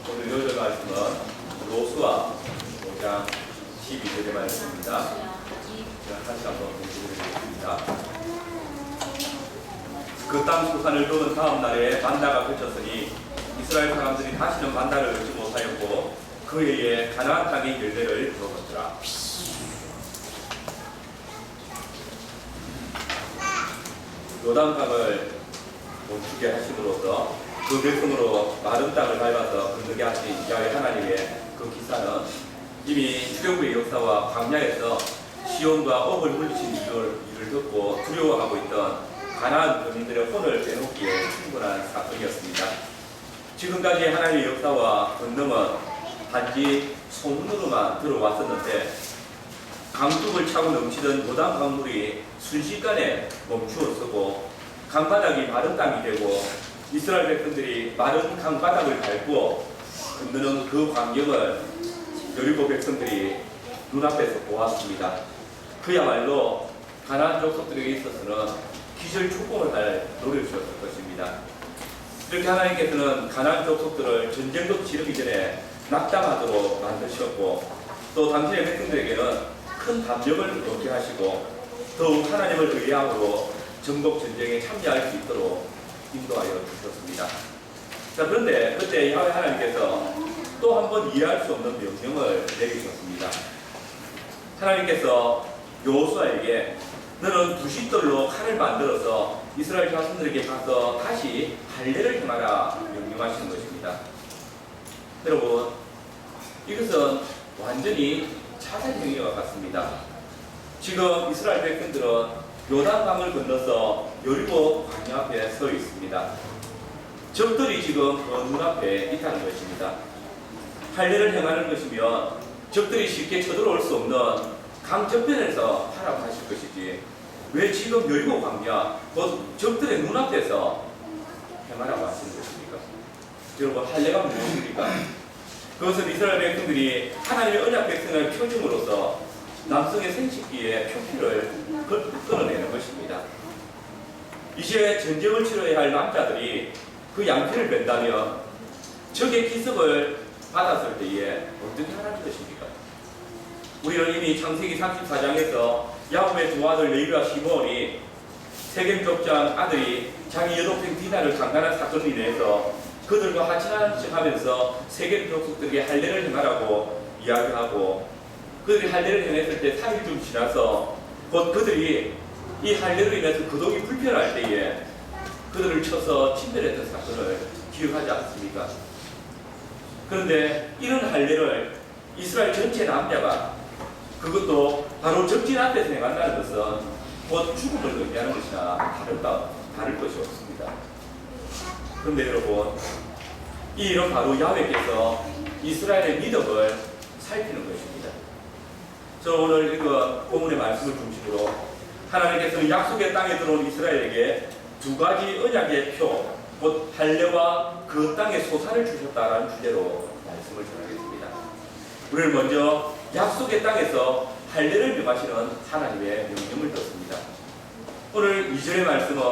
오늘 요절 말씀은 로수아 5장 12절의 말씀입니다. 제가 다시 한번 공부해드리겠습니다. 그 땅 소산을 도는 다음 날에 만나가 그쳤으니 이스라엘 사람들이 다시는 만나를 얻지 못하였고 그 해에 가나안 땅의 열매를 먹었더라. 요단강을 멈추게 하심으로써 그 백성으로 마른 땅을 밟아서 건너게 하신 야훼 하나님의 그 기사는 이미 출애굽의 역사와 광야에서 시온과 옥을 물리친 일을 듣고 두려워하고 있던 가나안 거민들의 혼을 빼놓기에 충분한 사건이었습니다. 지금까지 하나님의 역사와 권능은 단지 소문으로만 들어왔었는데 강둑을 차고 넘치던 요단 강물이 순식간에 멈추었고 강바닥이 마른 땅이 되고 이스라엘 백성들이 마른 강바닥을 밟고 건너는 그 광경을 여리고 백성들이 눈앞에서 보았습니다. 그야말로 가나안 족속들에게 있어서는 기절 축복을 할 노릇이었을 것입니다. 이렇게 하나님께서는 가나안 족속들을 전쟁도 치르기 전에 낙담하도록 만드셨고 또 당신의 백성들에게는 큰 담력을 얻게 하시고 더욱 하나님을 의뢰함으로 전국 전쟁에 참여할 수 있도록 인도하여 주셨습니다. 자, 그런데 그때 야훼 하나님께서 또 한 번 이해할 수 없는 명령을 내리셨습니다. 하나님께서 여호수아에게 너는 두싯돌로 칼을 만들어서 이스라엘 자손들에게 가서 다시 할례를 행하라 명령하시는 것입니다. 여러분, 이것은 완전히 자살 행위와 같습니다. 지금 이스라엘 백성들은 요단강을 건너서 여리고 광야 앞에 서 있습니다. 적들이 지금 그 눈앞에 있다는 것입니다. 할례를 행하는 것이면 적들이 쉽게 쳐들어올 수 없는 강 저편에서 하라고 하실 것이지 왜 지금 여리고 광야 곧 적들의 눈앞에서 행하라고 하시는 것입니까? 여러분, 할례가 무엇입니까? 그것은 이스라엘 백성들이 하나님의 언약 백성을 표징으로서 남성의 생식기에 표피를 끊어내는 것입니다. 이제 전쟁을 치러야 할 남자들이 그 양피를 뺀다면 적의 기습을 받았을 때에 어떻게 하라는 것입니까? 우리는 이미 창세기 34장에서 야곱의 두 아들 레위와 시므온이 세겜 족장 아들이 자기 여동생 디나를 강간한 사건으로 인해서 그들과 하찮은 척하면서 세겜 족속들에게 할례를 행하라고 이야기하고 그들이 할례를 행했을 때 3일쯤 지나서 곧 그들이 이 할례로 인해서 거동이 불편할 때에 그들을 쳐서 침멸했던 사건을 기억하지 않습니까? 그런데 이런 할례를 이스라엘 전체 남자가 그것도 바로 적진 앞에서 행한다는 것은 곧 죽음을 의미하는 것이나 다를 것이 없습니다. 그런데 여러분, 이 일은 바로 야훼께서 이스라엘의 믿음을 살피는 것입니다. 저 오늘 이거 본문의 말씀을 중심으로 하나님께서는 약속의 땅에 들어온 이스라엘에게 두 가지 언약의 표, 곧 할례와 그 땅의 소산을 주셨다라는 주제로 말씀을 전하겠습니다. 우리는 먼저 약속의 땅에서 할례를 명하시는 하나님의 명령을 듣습니다. 오늘 2절의 말씀은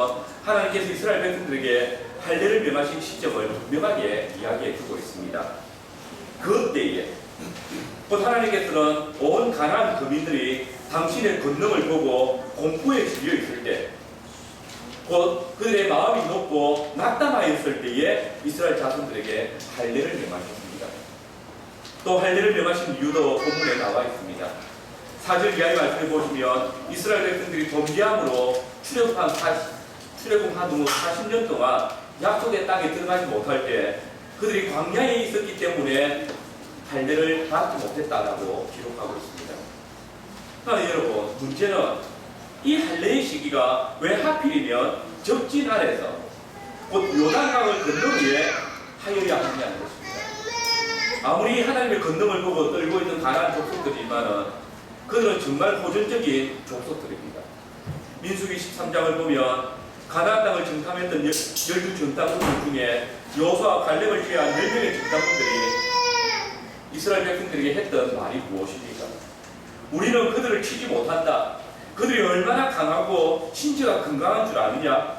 하나님께서 이스라엘 백성들에게 할례를 명하신 시점을 분명하게 이야기해 주고 있습니다. 그때에 곧 하나님께서는 온 가나안 거민들이 당신의 권능을 보고 공포에 질려 있을 때, 곧 그들의 마음이 높고 낙담하였을 때에 이스라엘 자손들에게 할례를 명하셨습니다. 또 할례를 명하신 이유도 본문에 나와 있습니다. 4절 이하의 말씀을 보시면 이스라엘 백성들이 범죄함으로 출애굽한 후 40년 동안 약속의 땅에 들어가지 못할 때 그들이 광야에 있었기 때문에 할례를 받지 못했다라고 기록하고 있습니다. 그러나 여러분, 문제는 이 할례의 시기가 왜 하필이면 적진 아래서 곧 요단강을 건너기 위해 하여야 하느냐는 것입니다. 아무리 하나님의 권능을 보고 떨고 있는 가나안 족속들이지만은 그들은 정말 호전적인 족속들입니다. 민수기 13장을 보면 가나안 땅을 정탐했던 12 정탐꾼들 중에 여호수아와 갈렙을 제외한 10명의 정탐꾼들이 이스라엘 백성들에게 했던 말이 무엇입니까? 우리는 그들을 치지 못한다. 그들이 얼마나 강하고 신체가 건강한 줄 아느냐?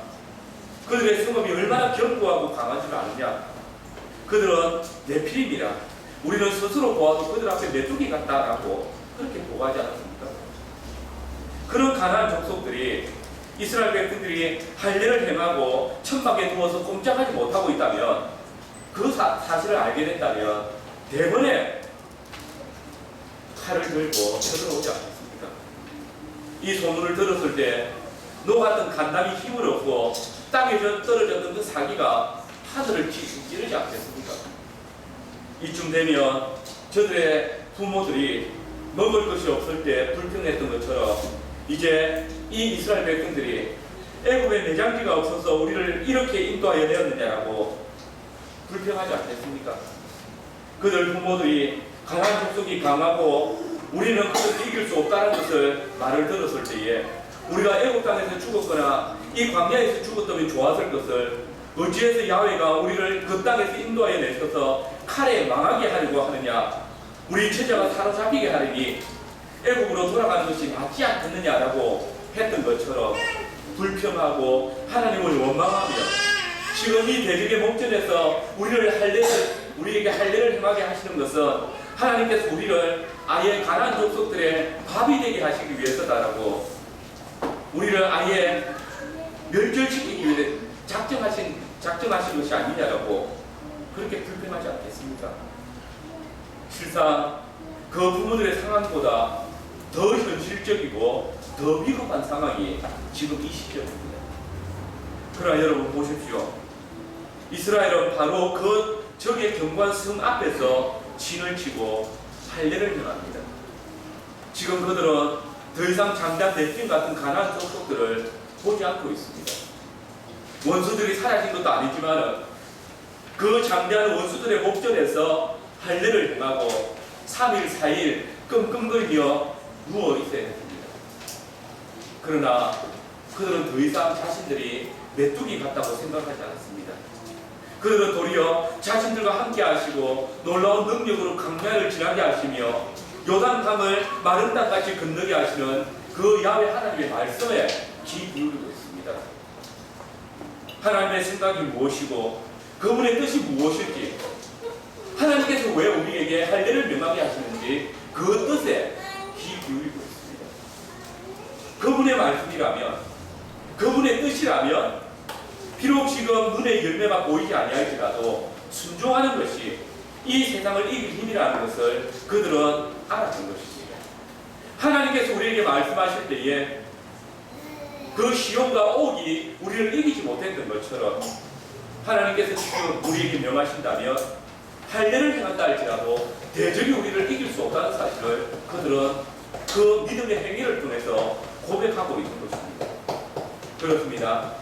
그들의 성읍이 얼마나 견고하고 강한 줄 아느냐? 그들은 네피림이라 우리는 스스로 보아도 그들 앞에 메뚜기 같다라고 그렇게 보고하지 않았습니까? 그런 가나안 족속들이 이스라엘 백성들이 할례를 행하고 천막에 누워서 꼼짝하지 못하고 있다면 그 사실을 알게 된다면 대번에 칼을 들고 쳐들어오지 않겠습니까? 이 소문을 들었을 때 녹았던 간담이 힘을 얻고 땅에 떨어졌던 그 사기가 하늘을 찌르지 않겠습니까? 이쯤 되면 저들의 부모들이 먹을 것이 없을 때 불평했던 것처럼 이제 이 이스라엘 백성들이 애굽에 내장지가 없어서 우리를 이렇게 인도하여 내었느냐라고 불평하지 않겠습니까? 그들 부모들이 가나안 족속이 강하고 우리는 그것을 이길 수 없다는 것을 말을 들었을 때에 우리가 애굽 땅에서 죽었거나 이 광야에서 죽었다면 좋았을 것을 어찌해서 야훼가 우리를 그 땅에서 인도하여 내셔서 칼에 망하게 하려고 하느냐, 우리 처자가 사로잡히게 하려니 애굽으로 돌아가는 것이 맞지 않겠느냐라고 했던 것처럼 불평하고 하나님을 원망하며 지금 이 대적의 목전에서 우리에게 할례를 행하게 하시는 것은 하나님께서 우리를 아예 가나안 족속들의 밥이 되게 하시기 위해서다라고, 우리를 아예 멸절시키기 위해 작정하신 것이 아니냐라고 그렇게 불평하지 않겠습니까? 실상 그 부모들의 상황보다 더 현실적이고 더 비겁한 상황이 지금 이 시점입니다. 그러나 여러분 보십시오. 이스라엘은 바로 그 적의 견고한 성 앞에서 진을 치고 할례를 행합니다. 지금 그들은 더 이상 잠잠 대팀 같은 가나안 족속들을 보지 않고 있습니다. 원수들이 사라진 것도 아니지만 그 장대한 원수들의 목전에서 할례를 행하고 3일 4일 끙끙거리며 누워 있어야 됩니다. 그러나 그들은 더 이상 자신들이 메뚜기 같다고 생각하지 않았습니다. 그들은 도리어 자신들과 함께 하시고 놀라운 능력으로 강야를 지나게 하시며 요단강을 마른 땅까지 건너게 하시는 그 야훼 하나님의 말씀에 귀 기울이고 있습니다. 하나님의 생각이 무엇이고 그분의 뜻이 무엇일지, 하나님께서 왜 우리에게 할례를 명하게 하시는지 그 뜻에 귀 기울이고 있습니다. 그분의 말씀이라면, 그분의 뜻이라면 비록 지금 눈에 열매가 보이지 아니할지라도 순종하는 것이 이 세상을 이길 힘이라는 것을 그들은 알았던 것입니다. 하나님께서 우리에게 말씀하실 때에 그 시험과 옥이 우리를 이기지 못했던 것처럼 하나님께서 지금 우리에게 명하신다면 할례를 행한다 할지라도 대적이 우리를 이길 수 없다는 사실을 그들은 그 믿음의 행위를 통해서 고백하고 있는 것입니다. 그렇습니다.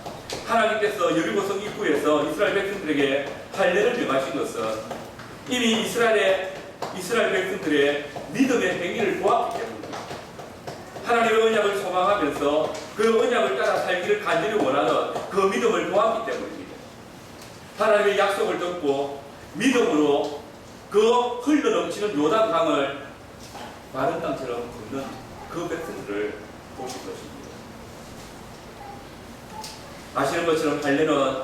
하나님께서 여리고성 입구에서 이스라엘 백성들에게 할례를 명하신 것은 이미 이스라엘 백성들의 믿음의 행위를 보았기 때문입니다. 하나님의 언약을 소망하면서 그 언약을 따라 살기를 간절히 원하는 그 믿음을 보았기 때문입니다. 하나님의 약속을 듣고 믿음으로 그 흘러넘치는 요단강을 마른 땅처럼 걷는 그 백성들을 보실 것입니다. 아시는 것처럼 할례는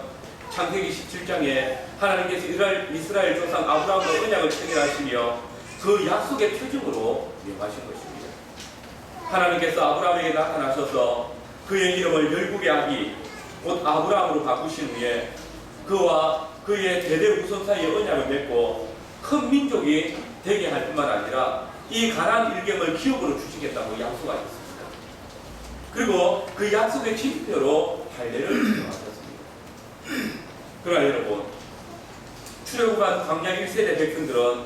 창세기 17장에 하나님께서 이스라엘 조상 아브라함과 언약을 체결하시며 그 약속의 표징으로 명하신 것입니다. 하나님께서 아브라함에게 나타나셔서 그의 이름을 열국의 아비 곧 아브라함으로 바꾸신 후에 그와 그의 대대 후손 사이에 언약을 맺고 큰 민족이 되게 할 뿐만 아니라 이 가나안 일경을 기업으로 주시겠다고 약속하셨습니다. 그리고 그 약속의 징표로 할례를 명하셨습니다. 그러나 여러분, 출애굽한 광야 1세대 백성들은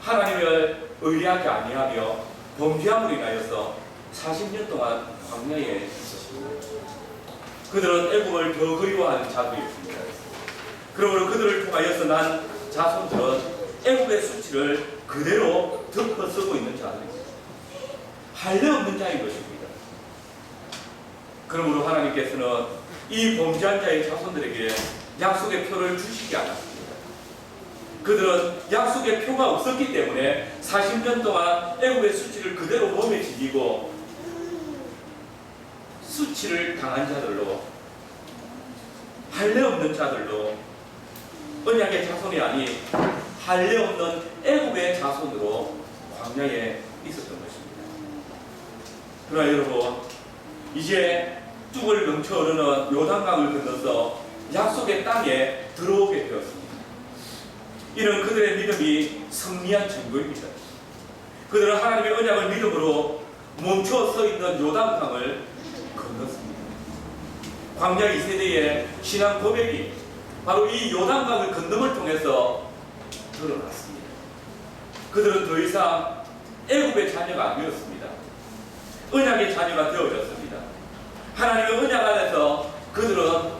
하나님을 의뢰하지 아니하며 범죄함으로 인하여서 40년 동안 광야에 있었습니다. 그들은 애굽을 더 그리워하는 자들이었습니다. 그러므로 그들을 통하여서 난 자손들은 애굽의 수치를 그대로 덮어쓰고 있는 자들입니다. 할례 없는 자인 것입니다. 그러므로 하나님께서는 이 범죄한 자의 자손들에게 약속의 표를 주시지 않았습니다. 그들은 약속의 표가 없었기 때문에 40년 동안 애굽의 수치를 그대로 몸에 지니고 수치를 당한 자들로, 할례 없는 자들로 언약의 자손이 아닌 할례 없는 애굽의 자손으로 광야에 있었던 것입니다. 그러나 여러분, 이제 뚝을 넘쳐 흐르는 요단강을 건너서 약속의 땅에 들어오게 되었습니다. 이는 그들의 믿음이 승리한 증거입니다. 그들은 하나님의 언약을 믿음으로 멈춰 서 있는 요단강을 건넜습니다. 광야 2세대의 신앙 고백이 바로 이 요단강을 건너을 통해서 드러났습니다. 그들은 더 이상 애굽의 자녀가 아니었습니다. 언약의 자녀가 되어졌습니다. 하나님의 언약 안에서 그들은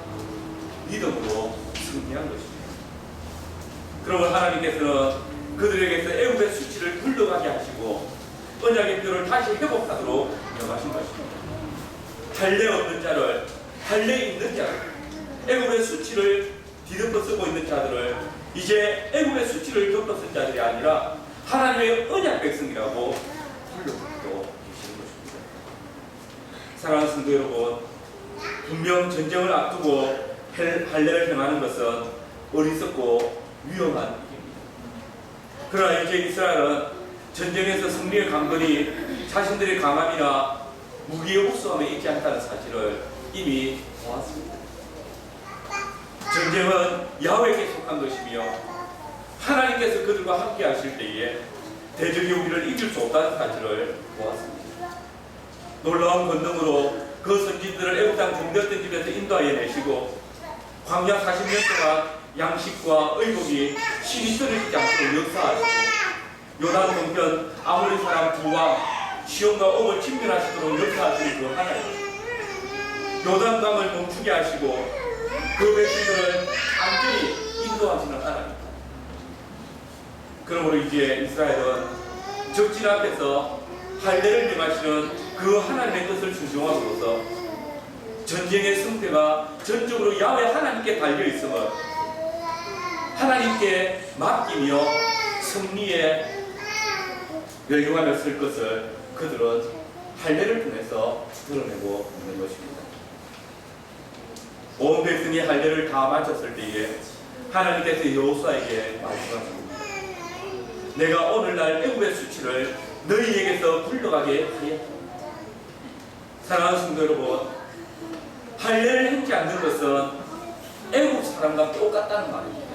믿음으로 승리한 것입니다. 그러면 하나님께서는 그들에게서 애굽의 수치를 물러가게 하시고 언약의 표를 다시 회복하도록 명하신 것입니다. 할례 없는 자를, 할례 있는 자를, 애굽의 수치를 뒤덮어 쓰고 있는 자들을 이제 애굽의 수치를 덮어 쓴 자들이 아니라 하나님의 언약 백성이라고 불러주고 계시는 것입니다. 사랑하는 성도 여러분, 분명 전쟁을 앞두고 할례를 행하는 것은 어리석고 위험한 일입니다. 그러나 이제 이스라엘은 전쟁에서 승리의 강건이 자신들의 강함이나 무기의 우수함에 있지 않다는 사실을 이미 보았습니다. 전쟁은 야훼에게 속한 것이며 하나님께서 그들과 함께 하실 때에 대적이 우리를 이길 수 없다는 사실을 보았습니다. 놀라운 권능으로 그 선진들을 애굽 땅 종되었던 집에서 인도하여 내시고 광야 40년 동안 양식과 의복이 신이 떨어지지 않도록 역사하시고 요단 동편 아모리 사람 두 왕 시온과 옥을 침멸하시도록 역사하시는 그 하나님, 요단강을 멈추게 하시고 그 백성들을 완전히 인도하시는 하나님. 그러므로 이제 이스라엘은 적진 앞에서 할례를 명하시는 그 하나님의 뜻을 순종함으로써 전쟁의 승패가 전적으로 야훼 하나님께 달려있음을 하나님께 맡기며 승리에 열중하며 쓸 것을 그들은 할례를 통해서 드러내고 있는 것입니다. 온 백성이 할례를 다 마쳤을 때에 하나님께서 여호수아에게 말씀하십니다. 내가 오늘날 애굽의 수치를 너희에게서 물러가게 하였다. 사랑하는 성도 여러분, 할례를 행지 않는 것은 애굽 사람과 똑같다는 말입니다.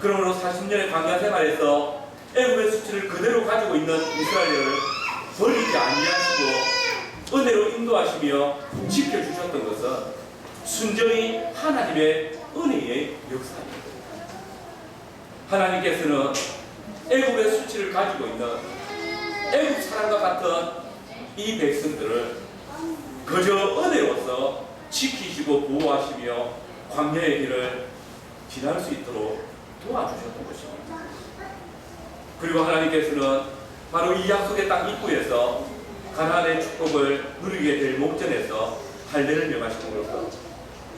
그러므로 40년의 광야 생활에서 애굽의 수치를 그대로 가지고 있는 이스라엘을 버리지 아니하시고 은혜로 인도하시며 지켜주셨던 것은 순전히 하나님의 은혜의 역사입니다. 하나님께서는 애굽의 수치를 가지고 있는 애굽 사람과 같은 이 백성들을 그저 은혜로서 지키시고 보호하시며 광야의 길을 지날 수 있도록 도와주셨던 것입니다. 그리고 하나님께서는 바로 이 약속의 땅 입구에서 가나안의 축복을 누리게 될 목전에서 할례를 명하심으로써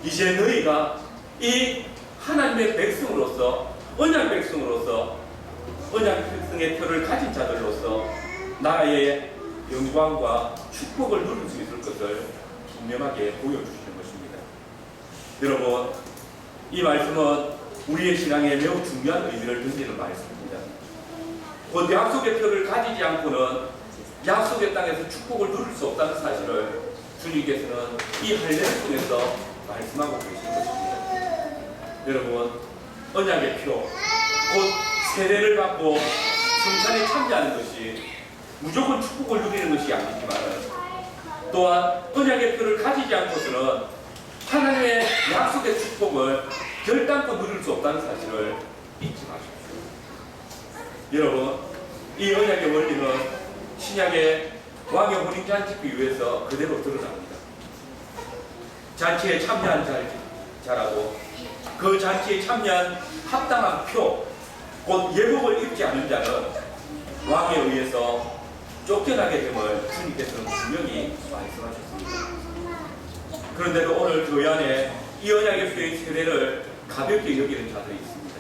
이제 너희가 이 하나님의 백성으로서 언약 백성으로서 언약 백성의 표를 가진 자들로서 나의 영광과 축복을 누릴 수 있을 것을 분명하게 보여주시는 것입니다. 여러분, 이 말씀은 우리의 신앙에 매우 중요한 의미를 던지는 말씀입니다. 곧 약속의 표를 가지지 않고는 약속의 땅에서 축복을 누릴 수 없다는 사실을 주님께서는 이 할례를 통해서 말씀하고 계시는 것입니다. 여러분, 언약의 표, 곧 세례를 받고 성찬에 참여하는 것이 무조건 축복을 누리는 것이 아니지만 또한 언약의 표를 가지지 않고서는 하나님의 약속의 축복을 결단코 누릴 수 없다는 사실을 잊지 마십시오. 여러분, 이 언약의 원리는 신약의 왕의 혼인잔치 비유에서 그대로 드러납니다. 잔치에 참여한 자라고 그 잔치에 참여한 합당한 표, 곧 예복을 입지 않은 자는 왕에 의해서 쫓겨나게 됨을 주님께서는 분명히 말씀하셨습니다. 그런데도 오늘 교회 안에 이 언약의 표의 세례를 가볍게 여기는 자들이 있습니다.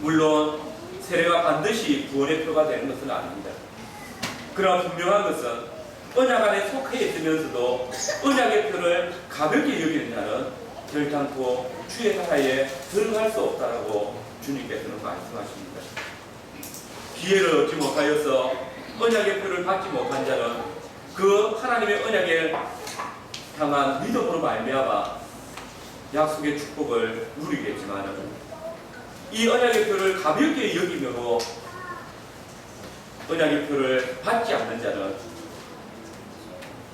물론 세례가 반드시 구원의 표가 되는 것은 아닙니다. 그러나 분명한 것은 언약 안에 속해 있으면서도 언약의 표를 가볍게 여기는 자는 결단코 주의 나라에 들어갈 수 없다라고 주님께서는 말씀하십니다. 기회를 얻지 못하여서 언약의 표를 받지 못한 자는 그 하나님의 언약에 향한 믿음으로 말미암아 약속의 축복을 누리겠지만 이 언약의 표를 가볍게 여기므로 언약의 표를 받지 않는 자는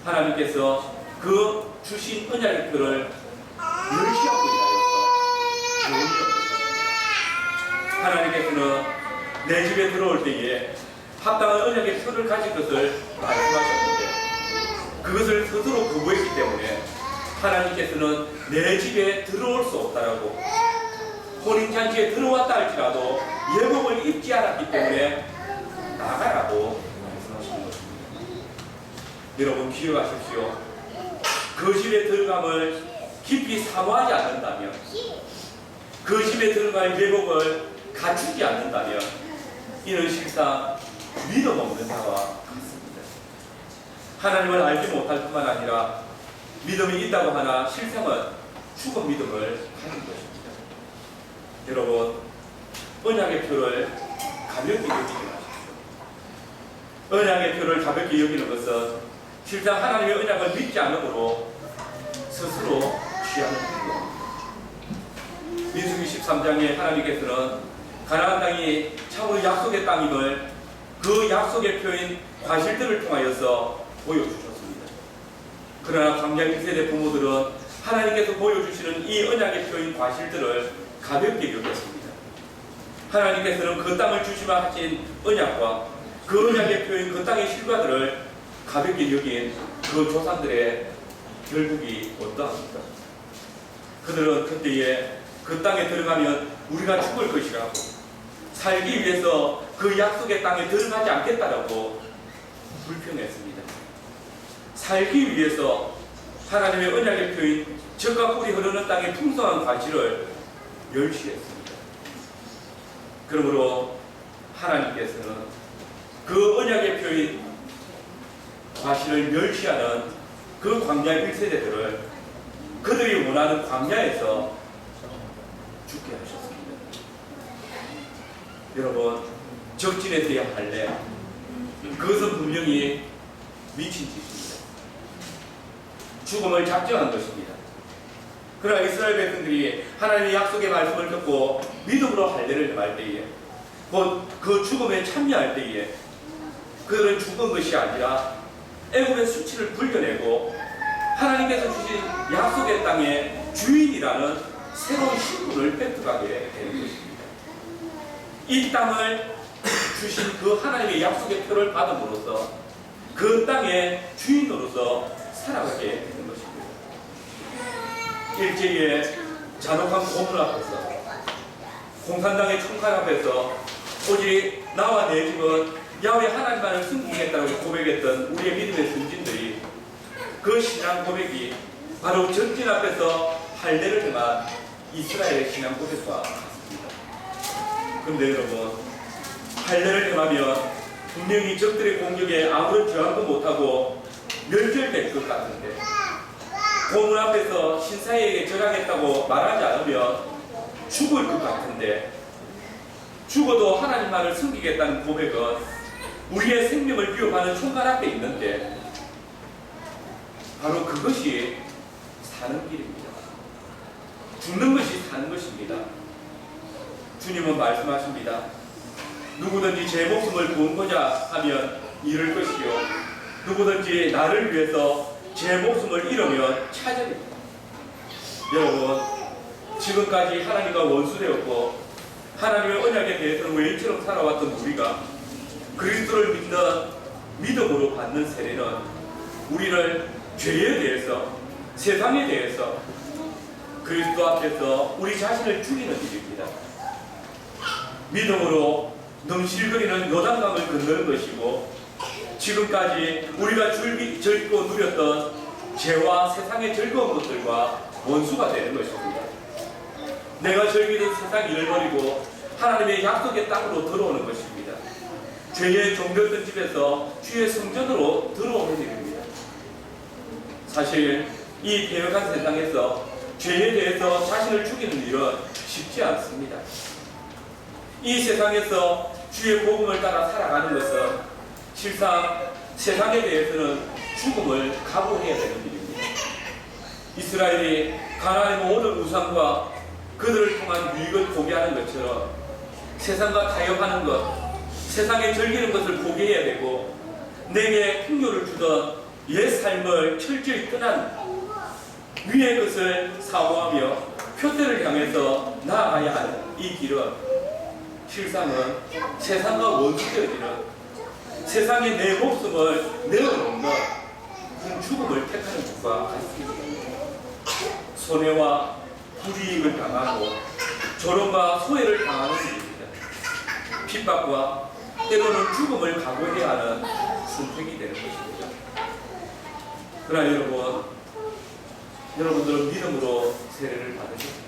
하나님께서 그 주신 언약의 표를 멸시하고 인하여서 도움이 없는 것입니다. 하나님께서는 내 집에 들어올 때에 합당한 언약의 표를 가진 것을 말씀하셨는데 그것을 스스로 거부했기 때문에 하나님께서는 내 집에 들어올 수 없다라고 혼인잔치에 들어왔다 할지라도 예복을 입지 않았기 때문에 나가라고 말씀하시는 것입니다. 여러분 기억하십시오. 그 집에 들어감을 깊이 사모하지 않는다면 그 집에 들어갈 예복을 갖추지 않는다면 이는 실상 믿음 없는 자와 같습니다. 하나님을 알지 못할 뿐만 아니라 믿음이 있다고 하나 실상은 죽은 믿음을 가진 것입니다. 여러분 언약의 표를 가볍게 여기지 마십시오. 언약의 표를 가볍게 여기는 것은 실상 하나님의 언약을 믿지 않으므로 스스로 취하는 것입니다. 민수기 13장에 하나님께서는 가나안 땅이 참으로 약속의 땅임을 그 약속의 표인 과실들을 통하여서 보여주셨습니다. 그러나 광야 1세대 부모들은 하나님께서 보여주시는 이 언약의 표인 과실들을 가볍게 여겼습니다. 하나님께서는 그 땅을 주시마 하신 언약과 그 언약의 표인 그 땅의 실과들을 가볍게 여긴 그 조상들의 결국이 어떠합니까? 그들은 그때에 그 땅에 들어가면 우리가 죽을 것이라고 살기 위해서 그 약속의 땅에 들어가지 않겠다라고 불평했습니다. 살기 위해서 하나님의 언약의 표인 젖과 꿀이 흐르는 땅의 풍성한 과실을 멸시했습니다. 그러므로 하나님께서는 그 언약의 표인 과실을 멸시하는 그 광야 1세대들을 그들이 원하는 광야에서 죽게 하셨습니다. 여러분 적진에 대야 할래 그것은 분명히 미친 짓입니다. 죽음을 작정한 것입니다. 그러나 이스라엘 백성들이 하나님의 약속의 말씀을 듣고 믿음으로 할례를 행할 때에 곧 그 죽음에 참여할 때에 그들은 죽은 것이 아니라 애굽의 수치를 불겨내고 하나님께서 주신 약속의 땅의 주인이라는 새로운 신분을 획득하게 되는 것입니다. 이 땅을 주신 그 하나님의 약속의 표를 받음으로써 그 땅의 주인으로서 살아가게 되는 것입니다. 일제의 잔혹한 고문 앞에서 공산당의 총칼 앞에서 오직 나와 내 집은 야훼 하나님만을 승리하겠다고 고백했던 우리의 믿음의 선진들이 그 신앙 고백이 바로 적진 앞에서 할례를 행한 이스라엘의 신앙 고백과 같습니다. 그런데 여러분 할례를 행하면 분명히 적들의 공격에 아무런 저항도 못하고 멸절될 것 같은데 고문 앞에서 신사에게 절하겠다고 말하지 않으면 죽을 것 같은데 죽어도 하나님만을 섬기겠다는 고백은 우리의 생명을 위협하는 총칼 앞에 있는데 바로 그것이 사는 길입니다. 죽는 것이 사는 것입니다. 주님은 말씀하십니다. 누구든지 제 목숨을 구원고자 하면 잃을 것이요 누구든지 나를 위해서 제 목숨을 잃으면 찾으리라. 여러분 지금까지 하나님과 원수되었고 하나님의 언약에 대해서는 외인처럼 살아왔던 우리가 그리스도를 믿는 믿음으로 받는 세례는 우리를 죄에 대해서 세상에 대해서 그리스도 앞에서 우리 자신을 죽이는 일입니다. 믿음으로 넘실거리는 요단강을 건너는 것이고 지금까지 우리가 즐기고 누렸던 죄와 세상의 즐거운 것들과 원수가 되는 것입니다. 내가 즐기던 세상 일을 버리고 하나님의 약속의 땅으로 들어오는 것입니다. 죄에 종되었던 집에서 주의 성전으로 들어오는 일입니다. 사실 이 개혁한 세상에서 죄에 대해서 자신을 죽이는 일은 쉽지 않습니다. 이 세상에서 주의 복음을 따라 살아가는 것은 실상 세상에 대해서는 죽음을 각오해야 되는 일입니다. 이스라엘이 가나안의 모든 우상과 그들을 통한 유익을 포기하는 것처럼 세상과 타협하는 것, 세상에 즐기는 것을 포기해야 되고 내게 풍요를 주던 옛 삶을 철저히 떠난 위의 것을 사모하며 표대를 향해서 나아가야 하는 이 길은 실상은 세상과 원수되어지는 세상에 내 목숨을 내어놓는 그 죽음을 택하는 것과 같습니다. 손해와 불이익을 당하고 조롱과 소외를 당하는 일입니다. 핍박과 때로는 죽음을 각오해야 하는 선택이 되는 것입니다. 그러나 여러분들은 믿음으로 세례를 받으셨습니까?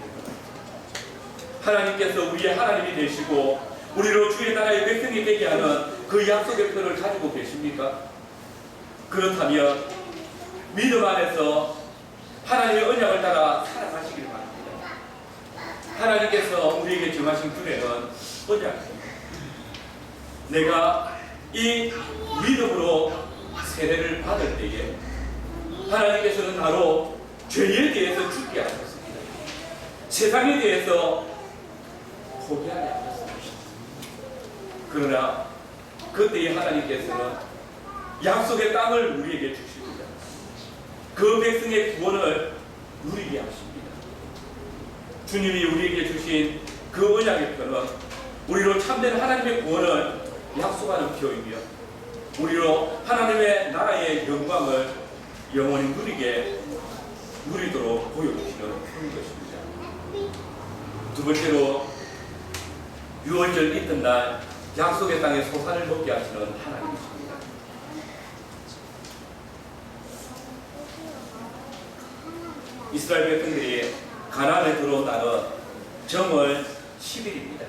하나님께서 우리의 하나님이 되시고 우리로 주의 나라의 백성이 되게 하는 그 약속의 표를 가지고 계십니까? 그렇다면 믿음 안에서 하나님의 언약을 따라 살아가시길 바랍니다. 하나님께서 우리에게 정하신 규례는 언약입니다. 내가 이 믿음으로 세례를 받을 때에 하나님께서는 나로 죄에 대해서 죽게 하셨습니다. 세상에 대해서 포기하게 하셨습니다. 그러나 그때의 하나님께서는 약속의 땅을 우리에게 주십니다. 그 백성의 구원을 누리게 하십니다. 주님이 우리에게 주신 그 언약의 표는 우리로 참된 하나님의 구원을 약속하는 표이며 우리로 하나님의 나라의 영광을 영원히 누리도록 보여주시는 표인 것입니다. 두 번째로 유월절 이튿날 약속의 땅에 소산을 먹게 하시는 하나님이십니다. 이스라엘 백성들이 가나안에 들어온 날은 정월 10일입니다.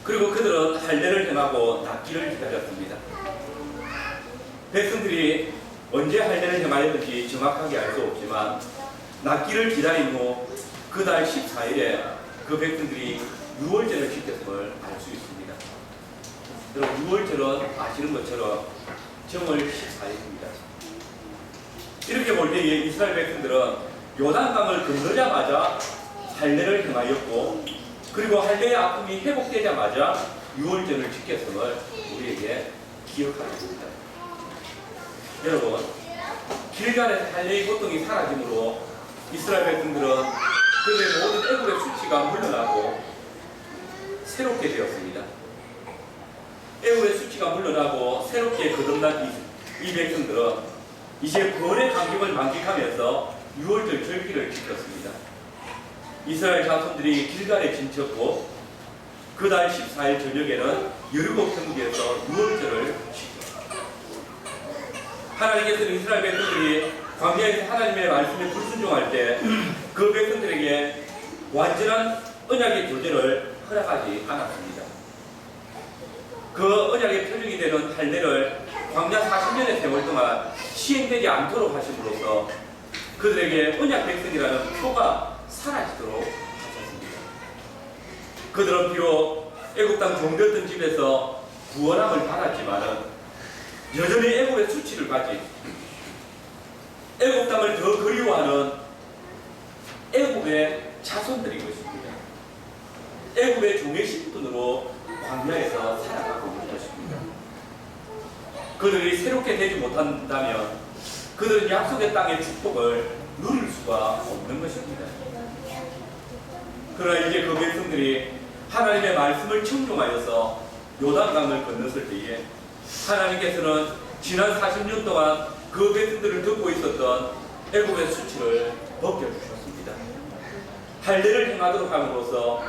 그리고 그들은 할례를 행하고 낫기를 기다렸습니다. 백성들이 언제 할례를 행하였는지 정확하게 알 수 없지만 낫기를 기다린 후 그 달 14일에 그 백성들이 유월절을 지켰음을 알 수 있습니다. 여러분, 유월절은 아시는 것처럼 정월 14일입니다. 이렇게 볼 때에 이스라엘 백성들은 요단강을 건너자마자 할례를 행하였고 그리고 할례의 아픔이 회복되자마자 유월절을 지켰음을 우리에게 기억하게 됩니다. 여러분, 길갈에서 할례의 고통이 사라짐으로 이스라엘 백성들은 그들의 모든 애굽의 수치가 물러나고 새롭게 되었습니다. 애굽의 수치가 물러나고 새롭게 거듭난 이 백성들은 이제 벌의 감격을 만끽하면서 유월절 절기를 지켰습니다. 이스라엘 자손들이 길갈에 진쳤고 그 달 14일 저녁에는 여리고 평지에서 유월절을 지켰습니다. 하나님께서는 이스라엘 백성들이 광야에서 하나님의 말씀에 불순종할 때 그 백성들에게 완전한 언약의 교제를 허락하지 않았습니다. 그 언약의 표적이 되는 할례를 광야 40년의 세월 동안 시행되지 않도록 하심으로써 그들에게 언약 백성이라는 표가 사라지도록 하셨습니다. 그들은 비록 애굽 땅 종되었던 집에서 구원함을 받았지만 여전히 애굽의 수치를 가진 애굽 땅을 더 그리워하는 애굽의 자손들인 것입니다. 애굽의 종의 신분으로 광야에서 살아가고 있는 것입니다. 그들이 새롭게 되지 못한다면 그들은 약속의 땅의 축복을 누릴 수가 없는 것입니다. 그러나 이제 그 백성들이 하나님의 말씀을 청종하여서 요단강을 건넜을 때에 하나님께서는 지난 40년 동안 그 백성들을 듣고 있었던 애굽의 수치를 벗겨주셨습니다. 할례를 행하도록 함으로써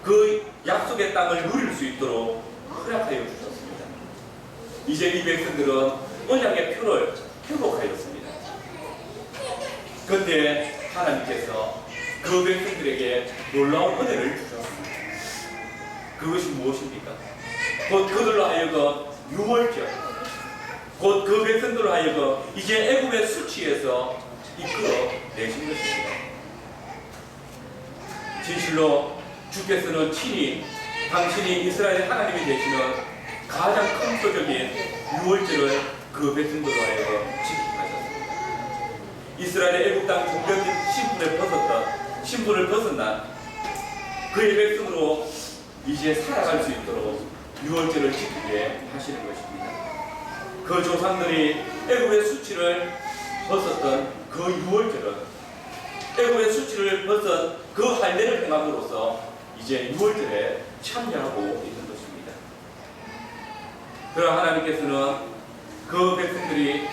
그 약속의 땅을 누릴 수 있도록 허락하여 주셨습니다. 이제 이 백성들은 언약의 표를 회복하였습니다. 그런데 하나님께서 그 백성들에게 놀라운 은혜를 주셨습니다. 그것이 무엇입니까? 곧 그들로 하여금 유월절, 곧 그 백성들로 하여금 이제 애굽의 수치에서 이끌어 내신 것입니다. 진실로 주께서는 친히 당신이 이스라엘 하나님이 되시는 가장 큰 표적인 유월절을 그 백성들로 하여금 지키게 하셨습니다. 이스라엘의 애국 땅 종교적 신분을 벗어난 그의 백성으로 이제 살아갈 수 있도록 유월절을 지키게 하시는 것입니다. 그 조상들이 애국의 수치를 벗었던 그 유월절은 애국의 수치를 벗은 그 할례를 행함으로써 이제 유월절에 참여하고 있는 것입니다. 그러나 하나님께서는 그 백성들이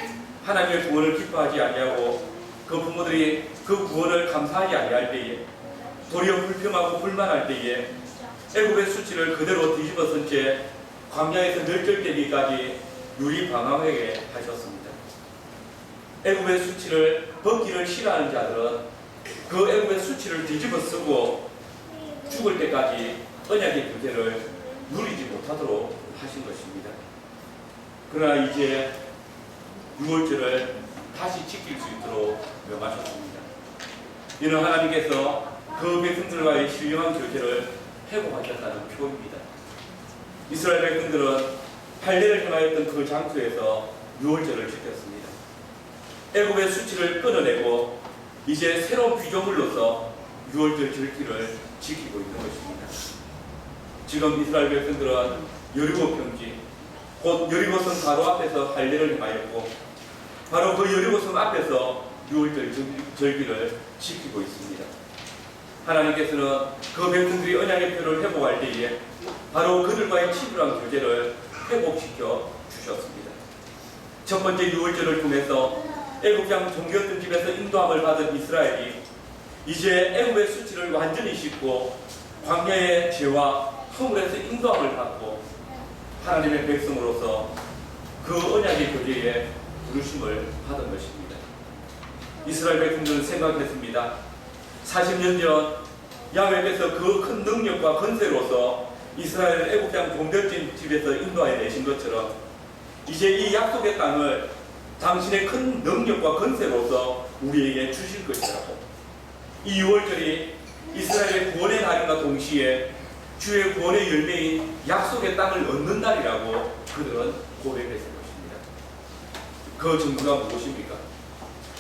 하나님의 구원을 기뻐하지 아니하고 그 부모들이 그 구원을 감사하지 아니할 때에 도리어 불평하고 불만할 때에 애국의 수치를 그대로 뒤집어쓴 채 광야에서 멸절되기까지 유리방황하게 하셨습니다. 애국의 수치를 벗기를 싫어하는 자들은 그 애국의 수치를 뒤집어 쓰고 죽을 때까지 언약의 교제를 누리지 못하도록 하신 것입니다. 그러나 이제 유월절을 다시 지킬 수 있도록 명하셨습니다. 이는 하나님께서 그 백성들과의 신령한 교제를 회복하셨다는 표입니다. 이스라엘 백성들은 할례를 행하였던 그 장소에서 유월절을 지켰습니다. 애굽의 수치를 끊어내고 이제 새로운 피조물로서 유월절 절기를 지키고 있는 것입니다. 지금 이스라엘 백성들은 여리고 평지, 곧 여리고성 바로 앞에서 할례를 행하였고 바로 그 여리고성 앞에서 유월절 절기를 지키고 있습니다. 하나님께서는 그 백성들이 언약의 표를 회복할 때에 바로 그들과의 친밀한 교제를 회복시켜 주셨습니다. 첫 번째 유월절을 통해서 애굽장 종교였던 집에서 인도함을 받은 이스라엘이 이제 애굽의 수치를 완전히 씻고 광야의 죄와 허물에서 인도함을 받고 하나님의 백성으로서 그 언약의 교제에 부르심을 받은 것입니다. 이스라엘 백성들은 생각했습니다. 40년 전 야훼께서 그 큰 능력과 건세로서 이스라엘을 애국장 종벽진 집에서 인도하여 내신 것처럼 이제 이 약속의 땅을 당신의 큰 능력과 건세로서 우리에게 주실 것이라고, 이 유월절이 이스라엘의 구원의 날인과 동시에 주의 구원의 열매인 약속의 땅을 얻는 날이라고 그들은 고백했을 것입니다. 그 증거가 무엇입니까?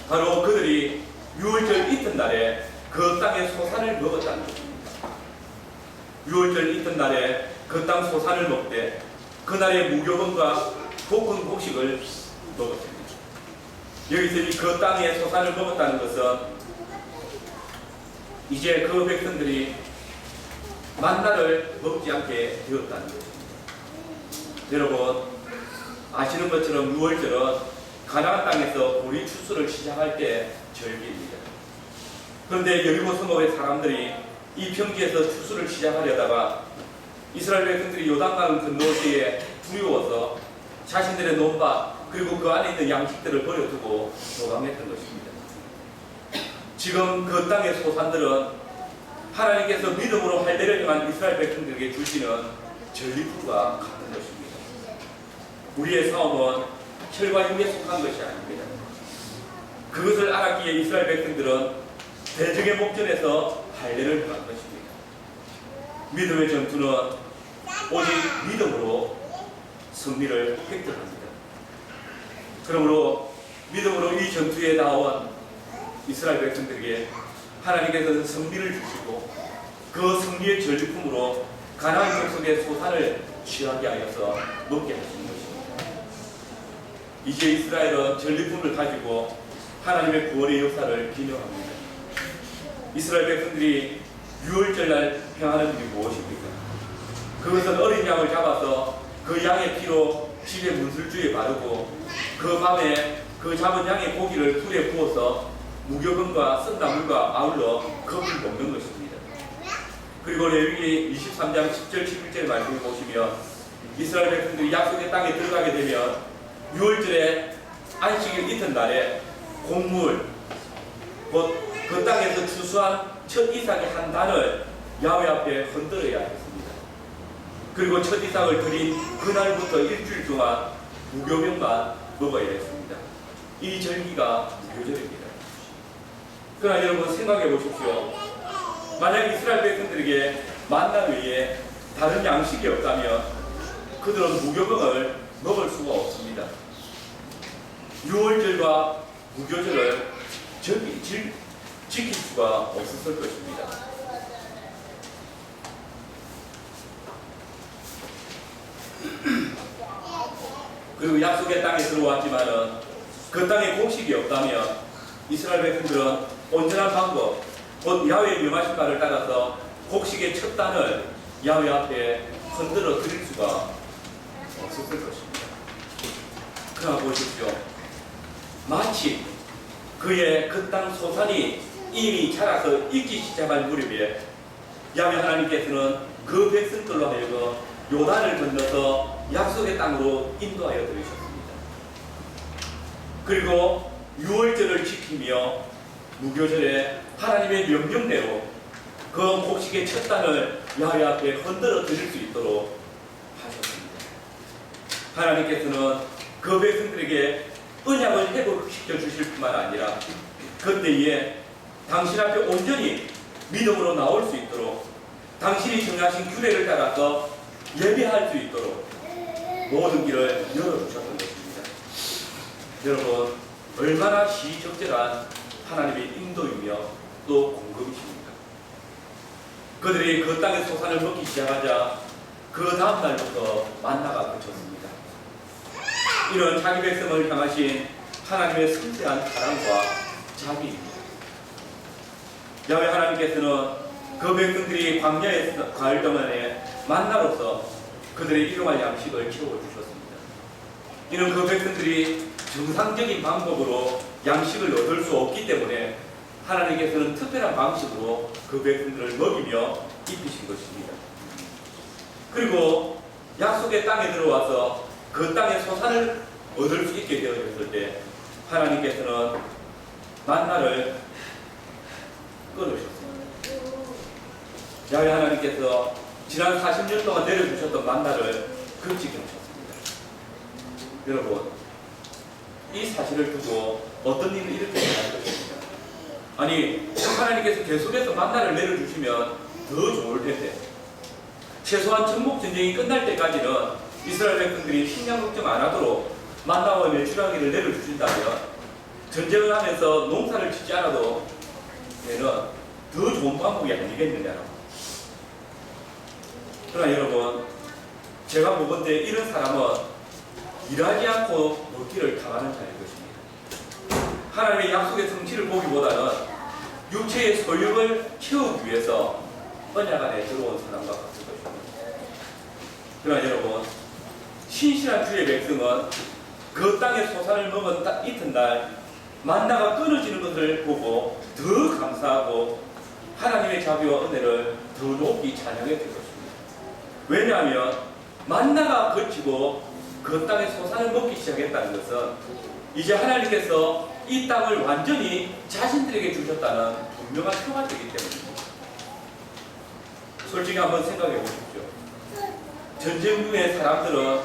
바로 그들이 유월절 이튿날에 그 땅의 소산을 먹었다는 것입니다. 유월절 이튿날에 그 땅 소산을 먹되 그날의 무교범과 볶은 곡식을 먹었습니다. 여기서 이 그 땅의 소산을 먹었다는 것은 이제 그 백성들이 만나를 먹지 않게 되었다는 것입니다. 여러분 아시는 것처럼 유월절은 가나안 땅에서 보리 추수를 시작할 때 절기입니다. 그런데 여리고 성읍의 사람들이 이 평지에서 추수를 시작하려다가 이스라엘 백성들이 요단강을 건너올 때에 두려워서 자신들의 논밭 그리고 그 안에 있는 양식들을 버려두고 도망했던 것입니다. 지금 그 땅의 소산들은 하나님께서 믿음으로 할례를 행한 이스라엘 백성들에게 주시는 전리품과 같은 것입니다. 우리의 사업은 혈과 육에 속한 것이 아닙니다. 그것을 알았기에 이스라엘 백성들은 대적의 목전에서 할례를 행한 것입니다. 믿음의 전투는 오직 믿음으로 승리를 획득합니다. 그러므로 믿음으로 이 전투에 나온 이스라엘 백성들에게 하나님께서 승리를 주시고 그 승리의 전리품으로 가나안 족속의 소산을 취하게 하여서 먹게 하신 것입니다. 이제 이스라엘은 전리품을 가지고 하나님의 구원의 역사를 기념합니다. 이스라엘 백성들이 유월절날 행하는 일이 무엇입니까? 그것은 어린 양을 잡아서 그 양의 피로 집의 문술주에 바르고 그 밤에 그 잡은 양의 고기를 불에 구워서 무교병과 썬나물과 아울러 겁을 먹는 것입니다. 그리고 레위기 23장 10절 11절 말씀을 보시면 이스라엘 백성들이 약속의 땅에 들어가게 되면 유월절에 안식일 이튿날에 곡물 곧 그 땅에서 추수한 첫 이삭의 한 단을 야훼 앞에 흔들어야 했습니다. 그리고 첫 이삭을 드린 그날부터 일주일 동안 무교병만 먹어야 했습니다. 이 절기가 무교절입니다. 그러나 여러분 생각해 보십시오. 만약 이스라엘 백성들에게 만나 외에 다른 양식이 없다면 그들은 무교병을 먹을 수가 없습니다. 유월절과 무교절을 지킬 수가 없었을 것입니다. 그리고 약속의 땅에 들어왔지만은 그 땅에 곡식이 없다면 이스라엘 백성들은 온전한 방법, 곧 야훼의 명하신 바를 따라서 곡식의 첫 단을 야훼 앞에 흔들어 드릴 수가 없었을 것입니다. 그러나 보십시오. 마치 그의 그 땅 소산이 이미 자라서 익기 시작할 무렵에 야훼 하나님께서는 그 백성들로 하여금 요단을 건너서 약속의 땅으로 인도하여 들으셨습니다. 그리고 유월절을 지키며 무교절에 하나님의 명령대로 그 곡식의 첫 단을 야훼 앞에 흔들어 드릴 수 있도록 하셨습니다. 하나님께서는 그 백성들에게 언약을 회복시켜 주실 뿐만 아니라 그때에 당신 앞에 온전히 믿음으로 나올 수 있도록 당신이 정하신 규례를 따라서 예배할 수 있도록 모든 길을 열어주셨던 것입니다. 여러분, 얼마나 시적절한 하나님의 인도이며 또 공급이십니까? 그들이 그 땅의 소산을 먹기 시작하자 그 다음 날부터 만나가 그쳤습니다. 이런 자기 백성을 향하신 하나님의 섬세한 사랑과 자비입니다. 야훼 하나님께서는 그 백성들이 광야의 가을 동안에 만나로서 그들의 일용할 양식을 채워주셨습니다. 이는 그 백성들이 정상적인 방법으로 양식을 얻을 수 없기 때문에 하나님께서는 특별한 방식으로 그 백성들을 먹이며 입히신 것입니다. 그리고 약속의 땅에 들어와서 그 땅의 소산을 얻을 수 있게 되어졌을 때 하나님께서는 만나를 끊으셨습니다. 야훼 하나님께서 지난 40년 동안 내려주셨던 만나를 금지케 하셨습니다. 여러분, 이 사실을 두고 어떤 일을 일으켜야 할 것입니까? 아니, 하나님께서 계속해서 만나를 내려주시면 더 좋을 텐데 최소한 전복전쟁이 끝날 때까지는 이스라엘 백성들이 식량 걱정 안 하도록 만나와 메추라기를 내려주신다면 전쟁을 하면서 농사를 짓지 않아도 되는 더 좋은 방법이 아니겠느냐라고. 그러나 여러분, 제가 보건대 이런 사람은 일하지 않고 먹기를 탐하는 자일 것입니다. 하나님의 약속의 성취를 보기보다는 육체의 소욕을 채우기 위해서 언약 안에 들어온 사람과 같을 것입니다. 그러나 여러분, 신실한 주의 백성은 그 땅의 소산을 먹은 이튿날 만나가 끊어지는 것을 보고 더 감사하고 하나님의 자비와 은혜를 더 높이 찬양해 줄 것입니다. 왜냐하면 만나가 그치고 그 땅의 소산을 먹기 시작했다는 것은 이제 하나님께서 이 땅을 완전히 자신들에게 주셨다는 분명한 표가 되기 때문입니다. 솔직히 한번 생각해 보십시오. 전쟁 중에 사람들은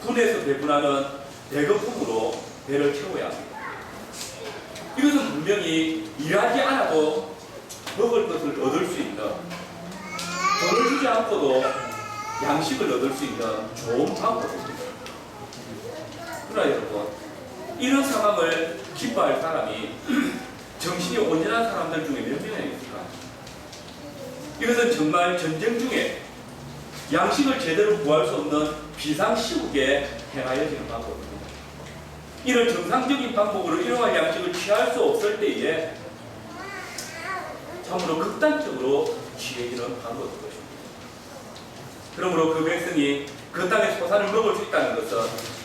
군에서 배분하는 배급품으로 배를 채워야 합니다. 이것은 분명히 일하지 않아도 먹을 것을 얻을 수 있는, 돈을 주지 않고도 양식을 얻을 수 있는 좋은 방법입니다. 그러나 여러분, 이런 상황을 기뻐할 사람이 정신이 온전한 사람들 중에 몇 명이나 있을까? 이것은 정말 전쟁 중에 양식을 제대로 구할 수 없는 비상시국에 행하여지는 방법입니다. 이런 정상적인 방법으로 일용할 양식을 취할 수 없을 때에 참으로 극단적으로 취해지는 방법일 것입니다. 그러므로 그 백성이 그 땅의 소산을 먹을 수 있다는 것은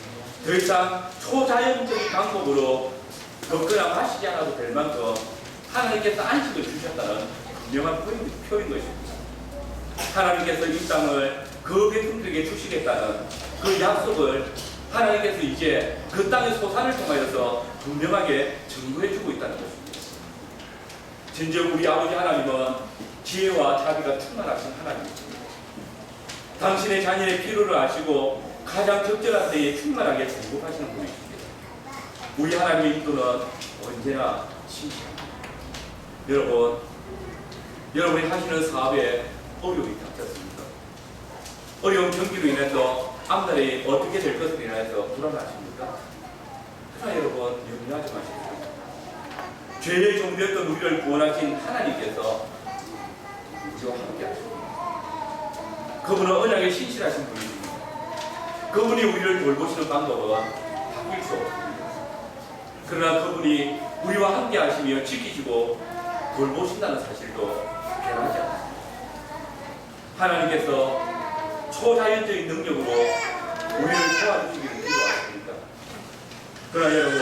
더 이상 초자연적인 방법으로 먹거나 마시지 않아도 될 만큼 하나님께서 안식을 주셨다는 분명한 표인 것입니다. 하나님께서 이 땅을 그 백성들에게 주시겠다는 그 약속을 하나님께서 이제 그 땅의 소산을 통하여서 분명하게 증거해주고 있다는 것입니다. 진정 우리 아버지 하나님은 지혜와 자비가 충만하신 하나님이십니다. 당신의 자녀의 필요를 아시고 가장 적절한 때에 충만하게 공급하시는 분이십니다. 우리 하나님의 인도는 언제나 신실합니다. 여러분, 여러분이 하시는 사업에 어려움이 닥쳤습니까? 어려운 경기로 인해서 앞날이 어떻게 될 것을 인해서 불안하십니까? 그러나 여러분 염려하지 마십시오. 죄의 종되었던 우리를 구원하신 하나님께서 우리와 함께 하십니다. 그분은 언약에 신실하신 분이십니다. 그분이 우리를 돌보시는 방법은 바뀔 수 없습니다. 그러나 그분이 우리와 함께 하시며 지키시고 돌보신다는 사실도 변하지 않습니다. 하나님께서 초자연적인 능력으로 우리를 도와주시기를 기도하십니다. 그러나 여러분,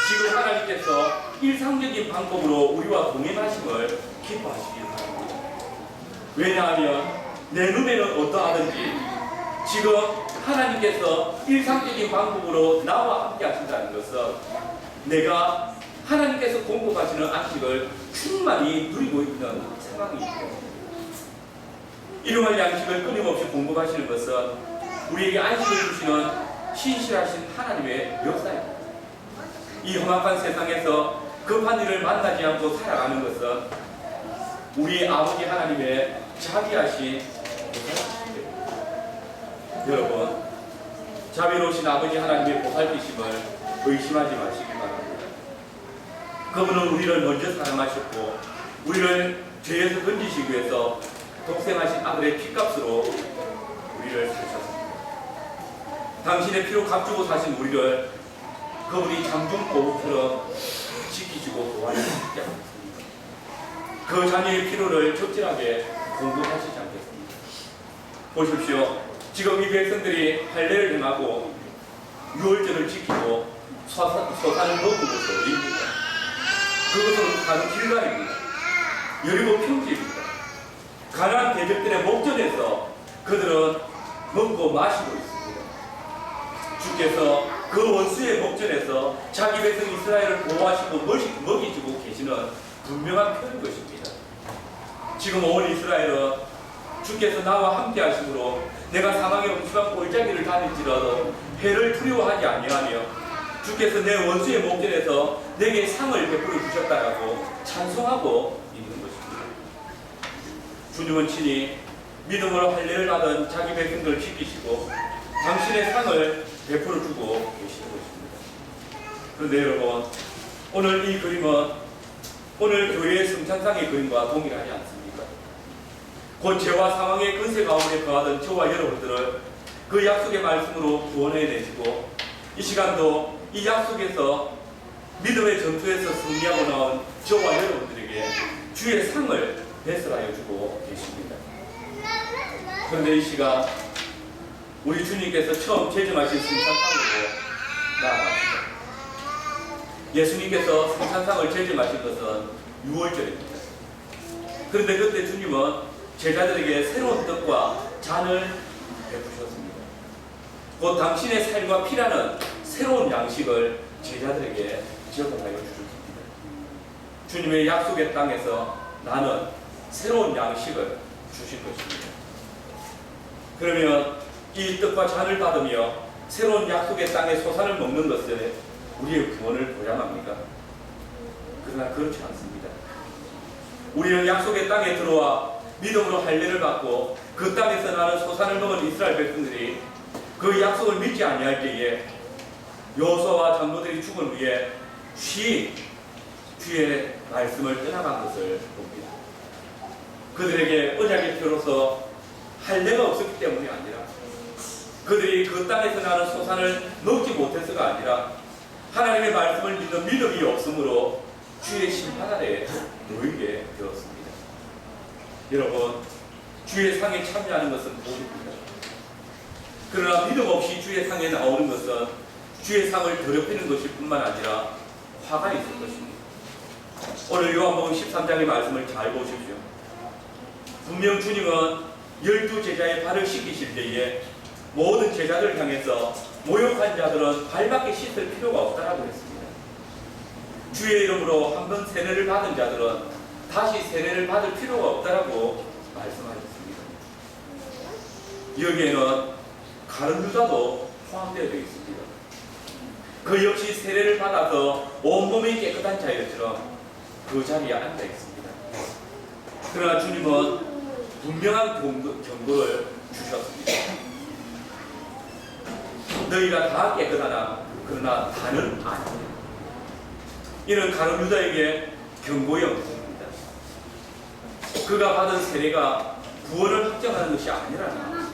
지금 하나님께서 일상적인 방법으로 우리와 동행하심을 기뻐하시기 바랍니다. 왜냐하면 내 눈에는 어떠하든지 지금 하나님께서 일상적인 방법으로 나와 함께 하신다는 것은 내가 하나님께서 공급하시는 안식을 충만히 누리고 있는 상황이죠. 일용할 양식을 끊임없이 공급하시는 것은 우리에게 안식을 주시는 신실하신 하나님의 역사입니다. 이 험악한 세상에서 급한 일을 만나지 않고 살아가는 것은 우리 아버지 하나님의 자비하신 보살피심입니다. 여러분, 자비로우신 아버지 하나님의 보살피심을 의심하지 마시기 바랍니다. 그분은 우리를 먼저 사랑하셨고 우리를 죄에서 건지시기 위해서 독생하신 아들의 피값으로 우리를 사셨습니다. 당신의 피로 값주고 사신 우리를 그분이 장중보호처럼 지키시고 도와주시지 않겠습니까? 그 자녀의 필요를 적절하게 공급하시지 않겠습니까? 보십시오. 지금 이 백성들이 할례를 행하고 유월절을 지키고 소산을 먹은 것은 어디입니까? 그것은 바로 길갈입니다. 여리고 평지입니다. 가나안 대적들의 목전에서 그들은 먹고 마시고 있습니다. 주께서 그 원수의 목전에서 자기 백성 이스라엘을 보호하시고 먹이시고 계시는 분명한 표현인 것입니다. 지금 온 이스라엘은 주께서 나와 함께 하심으로 내가 사망의 음침한 골짜기를 다닐지라도 해를 두려워하지 아니하며 주께서 내 원수의 목전에서 내게 상을 베풀어 주셨다라고 찬송하고 있는 것입니다. 주님은 친히 믿음으로 할례를 받은 자기 백성들을 지키시고 당신의 상을 베풀어 주고 계시는 것입니다. 그런데 여러분, 오늘 이 그림은 오늘 교회의 성찬상의 그림과 동일하지 않습니까? 곧 죄와 사망의 근세 가운데 거하던 저와 여러분들을 그 약속의 말씀으로 구원해내시고 이 시간도 이 약속에서 믿음의 전투에서 승리하고 나온 저와 여러분들에게 주의 상을 배설하여 주고 계십니다. 그런데 이 시간 우리 주님께서 처음 제정하신 성찬상으로 나아갑니다. 예수님께서 성찬상을 제정하신 것은 유월절입니다. 그런데 그때 주님은 제자들에게 새로운 뜻과 잔을 베푸셨습니다. 곧 당신의 삶과 피라는 새로운 양식을 제자들에게 제공하여 주셨습니다. 주님의 약속의 땅에서 나는 새로운 양식을 주신 것입니다. 그러면 이 뜻과 잔을 받으며 새로운 약속의 땅에 소산을 먹는 것을 우리의 구원을 보장합니까? 그러나 그렇지 않습니다. 우리는 약속의 땅에 들어와 믿음으로 할례를 받고 그 땅에서 나는 소산을 먹은 이스라엘 백성들이 그 약속을 믿지 아니할 때에 여호수아와 장로들이 죽은 후에 주의 말씀을 떠나간 것을 봅니다. 그들에게 언약의 표로서 할례가 없었기 때문이 아니라 그들이 그 땅에서 나는 소산을 먹지 못해서가 아니라 하나님의 말씀을 믿는 믿음이 없으므로 주의 심판 아래 놓이게 되었습니다. 여러분, 주의 상에 참여하는 것은 복입니다. 그러나 믿음 없이 주의 상에 나오는 것은 주의 상을 더럽히는 것일 뿐만 아니라 화가 있을 것입니다. 오늘 요한복음 13장의 말씀을 잘 보십시오. 분명 주님은 12제자의 발을 씻기실 때에 모든 제자들을 향해서 모욕한 자들은 발밖에 씻을 필요가 없다라고 했습니다. 주의 이름으로 한 번 세례를 받은 자들은 다시 세례를 받을 필요가 없다라고 말씀하셨습니다. 여기에는 가룟 유다도 포함되어 있습니다. 그 역시 세례를 받아서 온몸이 깨끗한 자였처럼 그 자리에 앉아 있습니다. 그러나 주님은 분명한 경고를 주셨습니다. 너희가 다 깨끗하나 그러나 다는 아니야. 이는 가룟 유다에게 경고의 언급입니다. 그가 받은 세례가 구원을 확정하는 것이 아니라는 것입니다.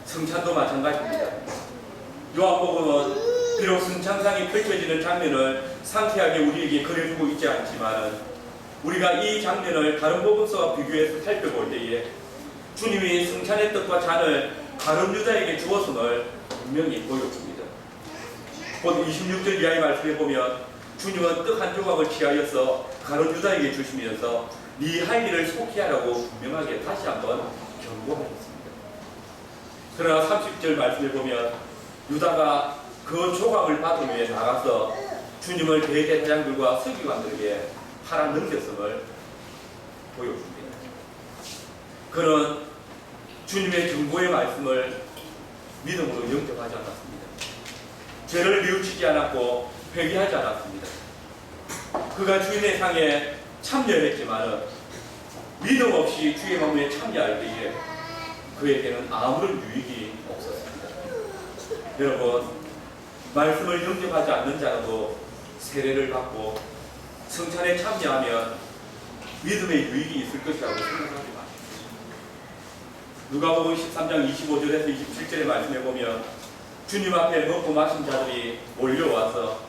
성찬도 마찬가지입니다. 요한복음은 비록 성찬상이 펼쳐지는 장면을 상세하게 우리에게 그려주고 있지 않지만 우리가 이 장면을 다른 복음서와 비교해서 살펴볼 때에 주님이 성찬의 떡과 잔을 가룟 유다에게 주었음을 분명히 보여줍니다. 곧 26절 이하의 말씀에 보면 주님은 떡 한 조각을 취하여서 가룟 유다에게 주시면서 네 할 일을 속히 하라고 분명하게 다시 한번 경고하였습니다. 그러나 30절 말씀을 보면 유다가 그 조각을 받은 후에 나가서 주님을 대제사장들과 서기관들에게 팔아 넘겼음을 보여줍니다. 그는 주님의 경고의 말씀을 믿음으로 영접하지 않았습니다. 죄를 뉘우치지 않았고 회개하지 않았습니다. 그가 주인의 상에 참여했지만 믿음 없이 주의 마음에 참여할 때에 그에게는 아무런 유익이 없었습니다. 여러분, 말씀을 영접하지 않는 자라도 세례를 받고 성찬에 참여하면 믿음의 유익이 있을 것이라고 생각하지 마십시오. 누가복음 13장 25절에서 27절의 말씀에 보면 주님 앞에 먹고 마신 자들이 몰려와서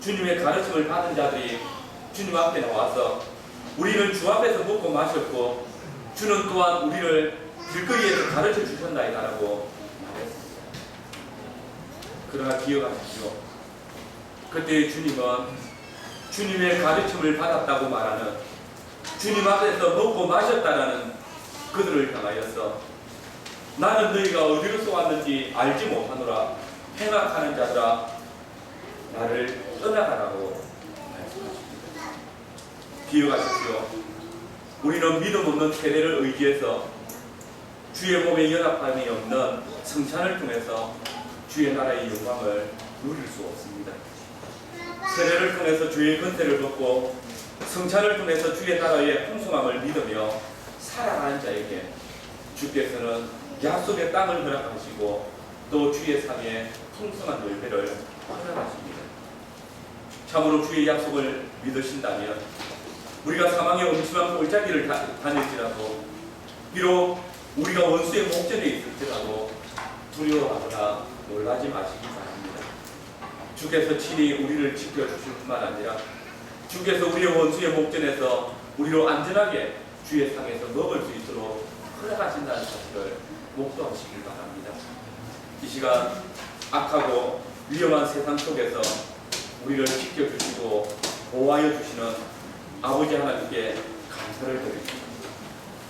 주님의 가르침을 받은 자들이 주님 앞에 나와서 우리는 주 앞에서 먹고 마셨고 주는 또한 우리를 길거리에서 가르쳐 주셨나이다라고 말했습니다. 그러나 기억하십시오. 그때 주님은 주님의 가르침을 받았다고 말하는 주님 앞에서 먹고 마셨다라는 그들을 향하여서 나는 너희가 어디로서 왔는지 알지 못하노라 행악하는 자들아 나를 떠나가라고 말씀하십니다. 기억하십시오. 우리는 믿음 없는 세례를 의지해서 주의 몸에 연합함이 없는 성찬을 통해서 주의 나라의 영광을 누릴 수 없습니다. 세례를 통해서 주의 권세를 받고 성찬을 통해서 주의 나라의 풍성함을 믿으며 살아가는 자에게 주께서는 약속의 땅을 허락하시고 또 주의 상에 풍성한 열매를 허락하십니다. 참으로 주의 약속을 믿으신다면 우리가 사망의 엄침한 골짜기를 다닐지라도 비록 우리가 원수의 목전에 있을지라도 두려워하거나 놀라지 마시기 바랍니다. 주께서 친히 우리를 지켜주실 뿐만 아니라 주께서 우리의 원수의 목전에서 우리로 안전하게 주의 상에서 먹을 수 있도록 허락하신다는 사실을 목도하시길 바랍니다. 이 시간 악하고 위험한 세상 속에서 우리를 지켜주시고 보호하여 주시는 아버지 하나님께 감사를 드립니다.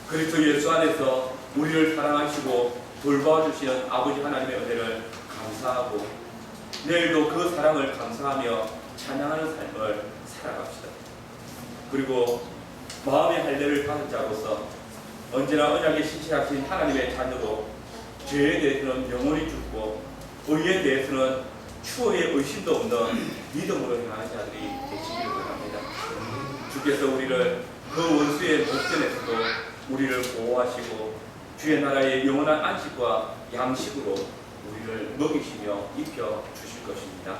그리스도 예수 안에서 우리를 사랑하시고 돌보아 주시는 아버지 하나님의 은혜를 감사하고 내일도 그 사랑을 감사하며 찬양하는 삶을 살아갑시다. 그리고 마음의 할례를 받은 자로서 언제나 언약에 신실하신 하나님의 자녀로 죄에 대해서는 영원히 죽고 의에 대해서는 추후에 의심도 없는 믿음으로 행하는 자들이 되시기를 바랍니다. 주께서 우리를 그 원수의 목전에서도 우리를 보호하시고 주의 나라의 영원한 안식과 양식으로 우리를 먹이시며 입혀 주실 것입니다.